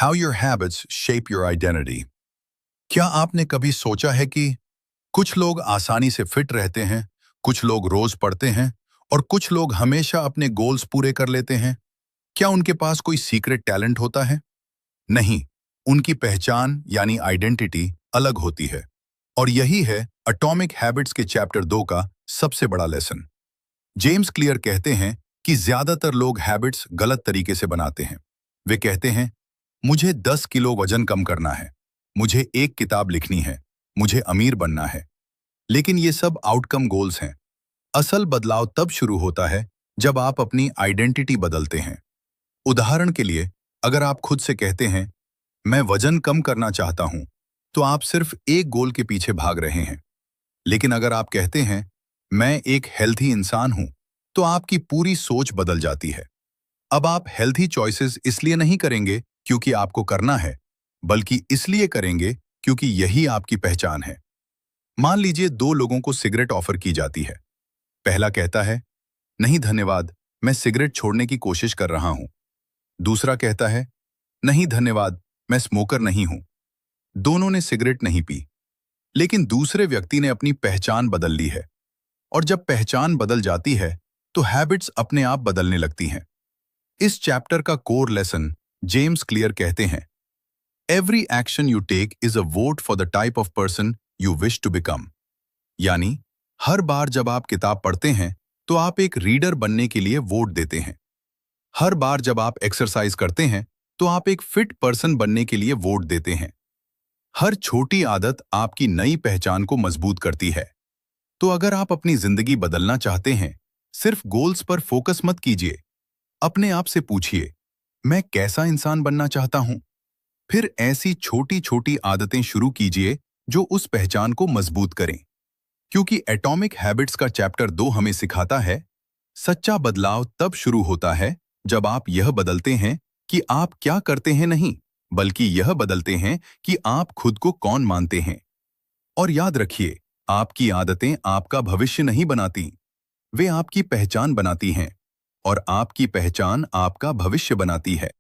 How your habits shape your identity. क्या आपने कभी सोचा है कि कुछ लोग आसानी से फिट रहते हैं, कुछ लोग रोज पढ़ते हैं और कुछ लोग हमेशा अपने गोल्स पूरे कर लेते हैं? क्या उनके पास कोई सीक्रेट टैलेंट होता है? नहीं, उनकी पहचान यानी आइडेंटिटी अलग होती है। और यही है एटॉमिक हैबिट्स के चैप्टर 2 का सबसे बड़ा लेसन। जेम्स क्लियर कहते हैं कि ज्यादातर लोग हैबिट्स गलत तरीके से बनाते हैं। वे कहते हैं, मुझे 10 किलो वजन कम करना है, मुझे एक किताब लिखनी है, मुझे अमीर बनना है। लेकिन ये सब आउटकम गोल्स हैं। असल बदलाव तब शुरू होता है जब आप अपनी आइडेंटिटी बदलते हैं। उदाहरण के लिए, अगर आप खुद से कहते हैं, मैं वजन कम करना चाहता हूं, तो आप सिर्फ एक गोल के पीछे भाग रहे हैं। लेकिन अगर आप कहते हैं, मैं एक हेल्थी इंसान हूं, तो आपकी पूरी सोच बदल जाती है। अब आप हेल्थी चॉइसेस इसलिए नहीं करेंगे क्योंकि आपको करना है, बल्कि इसलिए करेंगे क्योंकि यही आपकी पहचान है। मान लीजिए 2 लोगों को सिगरेट ऑफर की जाती है। पहला कहता है, नहीं धन्यवाद, मैं सिगरेट छोड़ने की कोशिश कर रहा हूं। दूसरा कहता है, नहीं धन्यवाद, मैं स्मोकर नहीं हूं। दोनों ने सिगरेट नहीं पी, लेकिन दूसरे व्यक्ति ने अपनी पहचान बदल ली है। और जब पहचान बदल जाती है, तो हैबिट्स अपने आप बदलने लगती हैं। इस चैप्टर का कोर लेसन जेम्स क्लियर कहते हैं, every action you take is a vote for the type of person you wish to become. यानी हर बार जब आप किताब पढ़ते हैं, तो आप एक रीडर बनने के लिए वोट देते हैं। हर बार जब आप एक्सरसाइज करते हैं, तो आप एक फिट पर्सन बनने के लिए वोट देते हैं। हर छोटी आदत आपकी नई पहचान को मजबूत करती है। तो अगर आप अपनी जिंदगी बदलना चाहते हैं, सिर्फ गोल्स पर फोकस मत कीजिए। अपने आप से पूछिए, मैं कैसा इंसान बनना चाहता हूं? फिर ऐसी छोटी छोटी आदतें शुरू कीजिए जो उस पहचान को मजबूत करें। क्योंकि एटॉमिक हैबिट्स का चैप्टर 2 हमें सिखाता है, सच्चा बदलाव तब शुरू होता है जब आप यह बदलते हैं कि आप क्या करते हैं, नहीं, बल्कि यह बदलते हैं कि आप खुद को कौन मानते हैं। और याद रखिए, आपकी आदतें आपका भविष्य नहीं बनाती, वे आपकी पहचान बनाती हैं। और आपकी पहचान आपका भविष्य बनाती है।